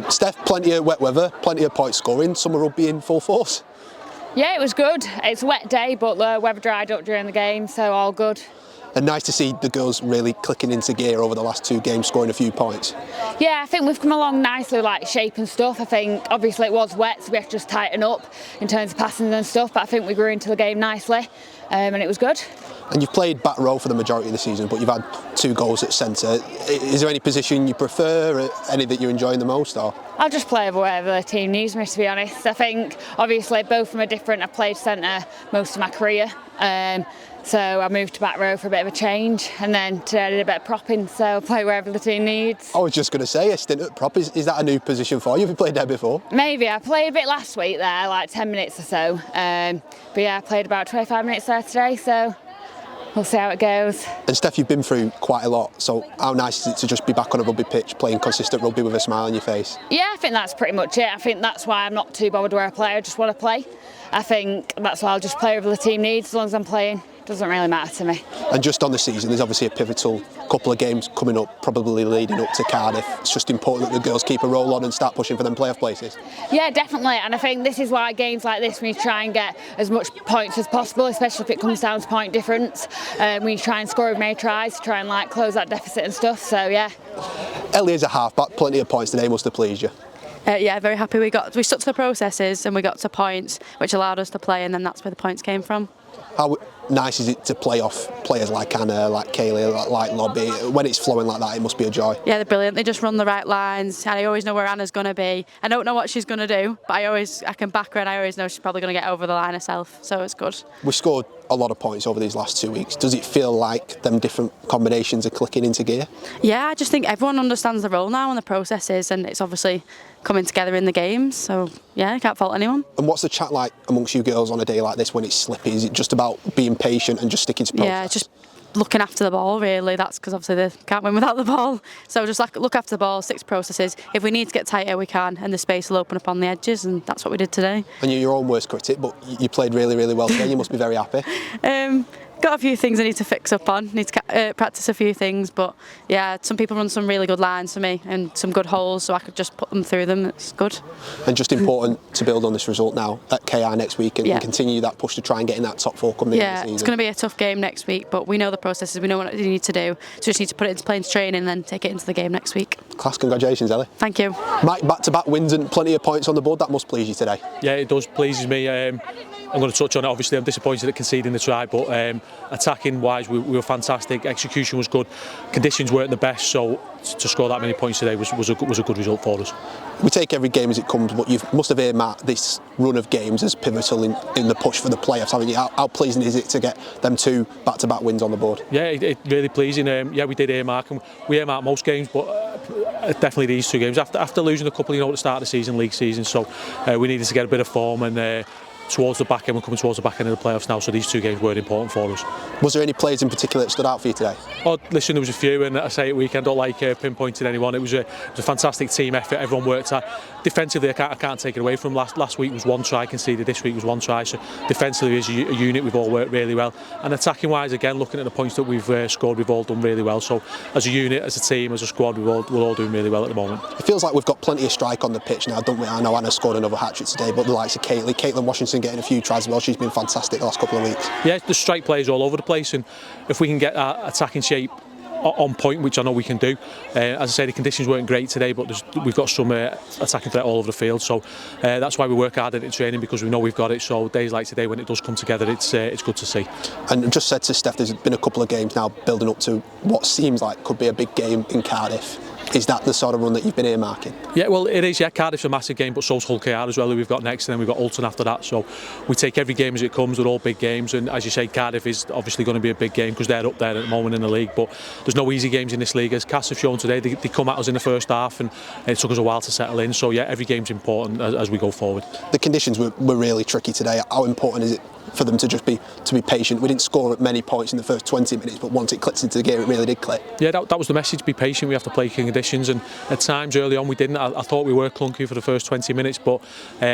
Steph, plenty of wet weather, plenty of point scoring, summer rugby in full force. Yeah, it was good. It's a wet day, but the weather dried up during the game, so all good. And nice to see the girls really clicking into gear over the last 2 games, scoring a few points. Yeah, I think we've come along nicely, like shape and stuff. I think obviously it was wet, so we have to just tighten up in terms of passing and stuff, but I think we grew into the game nicely, and it was good. And you've played back row for the majority of the season, but you've had 2 goals at centre. Is there any position you prefer, or any that you're enjoying the most? Or? I'll just play wherever the team needs me, to be honest. I think obviously both of them are different. I've played centre most of my career. So I moved to back row for a bit of a change, and then today I did a bit of propping, so I'll play wherever the team needs. I was just going to say, a stint at prop, is that a new position for you? Have you played there before? Maybe. I played a bit last week there, like 10 minutes or so. But yeah, I played about 25 minutes there today, so we'll see how it goes. And Steph, you've been through quite a lot, so how nice is it to just be back on a rugby pitch, playing consistent rugby with a smile on your face? Yeah, I think that's pretty much it. I think that's why I'm not too bothered where I play, I just want to play. I think that's why I'll just play wherever the team needs, as long as I'm playing. Doesn't really matter to me. And just on the season, there's obviously a pivotal couple of games coming up, probably leading up to Cardiff. It's just important that the girls keep a roll on and start pushing for them playoff places. Yeah, definitely, and I think this is why games like this, we need to try and get as much points as possible, especially if it comes down to point difference. We try and score as many tries to try and like close that deficit and stuff, so yeah. Ellie is a half-back, plenty of points today, must have pleased you. Yeah, very happy. We stuck to the processes and we got to points, which allowed us to play, and then that's where the points came from. How nice is it to play off players like Anna, like Kaylee, like Lobby? When it's flowing like that, it must be a joy. Yeah, they're brilliant. They just run the right lines, and I always know where Anna's going to be. I don't know what she's going to do, but I can back her, and I always know she's probably going to get over the line herself, so it's good. We scored a lot of points over these last 2 weeks. Does it feel like them different combinations are clicking into gear? Yeah, I just think everyone understands the role now and the processes, and it's obviously coming together in the games, so yeah, I can't fault anyone. And what's the chat like amongst you girls on a day like this when it's slippy? Is it just about being patient and just sticking to process? Yeah, just looking after the ball, really. That's because obviously they can't win without the ball, so just like look after the ball, stick to processes. If we need to get tighter, we can, and the space will open up on the edges, and that's what we did today. And you're your own worst critic, but you played really, really well today. You must be very happy. Got a few things I need to fix up on, need to practice a few things, but yeah, some people run some really good lines for me and some good holes, so I could just put them through them. It's good. And just important to build on this result now at KR next week and continue that push to try and get in that top 4 coming into the season. It's going to be a tough game next week, but we know the processes, we know what you need to do, so just need to put it into play into training and then take it into the game next week. Class, congratulations, Ellie. Thank you. Mike, back-to-back wins and plenty of points on the board, that must please you today. Yeah, it does, pleases me. I'm going to touch on it. Obviously, I'm disappointed at conceding the try, but attacking wise, we were fantastic. Execution was good. Conditions weren't the best, so to score that many points today was a good result for us. We take every game as it comes, but you must have earmarked this run of games as pivotal in the push for the playoffs, haven't you? How pleasing is it to get them 2 back-to-back wins on the board? Yeah, it really pleasing. Yeah, we did earmark, and we earmarked most games, but definitely these 2 games. After losing a couple, at the start of the season, league season, so we needed to get a bit of form and. Towards the back end, we're coming towards the back end of the playoffs now, so these 2 games were important for us. Was there any players in particular that stood out for you today? Oh, listen, there was a few, and I say it week, I don't like pinpointing anyone. It was a fantastic team effort, everyone worked hard. Defensively, I can't take it away from last week was 1 try conceded, this week was 1 try, so defensively as a unit we've all worked really well. And attacking wise, again, looking at the points that we've scored, we've all done really well. So as a unit, as a team, as a squad, we're all doing really well at the moment. It feels like we've got plenty of strike on the pitch now, don't we? I know Anna scored another hat-trick today, but the likes of Caitlin Washington getting a few tries as well, she's been fantastic the last couple of weeks. Yeah, the strike players all over the place, and if we can get our attacking shape on point, which I know we can do. As I say, the conditions weren't great today, but we've got some attacking threat all over the field, so that's why we work hard at it in training, because we know we've got it. So days like today, when it does come together, it's good to see. And just said to Steph, there's been a couple of games now building up to what seems like could be a big game in Cardiff. Is that the sort of run that you've been earmarking? Yeah, well, it is. Yeah, Cardiff's a massive game, but so's Hull KR as well, who we've got next, and then we've got Alton after that. So we take every game as it comes. They're all big games, and as you say, Cardiff is obviously going to be a big game because they're up there at the moment in the league. But there's no easy games in this league. As Cass have shown today, they come at us in the first half, and it took us a while to settle in. So yeah, every game's important as we go forward. The conditions were really tricky today. How important is it for them to just be patient. We didn't score at many points in the first 20 minutes, but once it clicked into the game, it really did click. Yeah, that was the message. Be patient. We have to play conditions, and at times early on we didn't. I thought we were clunky for the first 20 minutes, but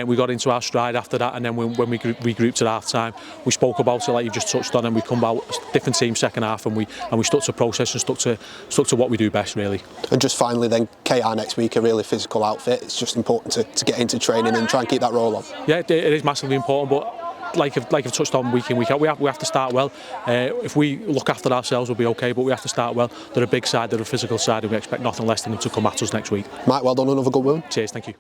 we got into our stride after that. And then when we regrouped at half time, we spoke about it like you've just touched on, and we come out different team second half, and we stuck to process and stuck to what we do best, really. And just finally, then KR next week, a really physical outfit. It's just important to get into training and try and keep that roll on. Yeah, it is massively important, but like I've touched on week in, week out, we have to start well. If we look after ourselves, we'll be okay, but we have to start well. They're a big side, they're a physical side, and we expect nothing less than them to come at us next week. Mike, well done, another good one. Cheers, thank you.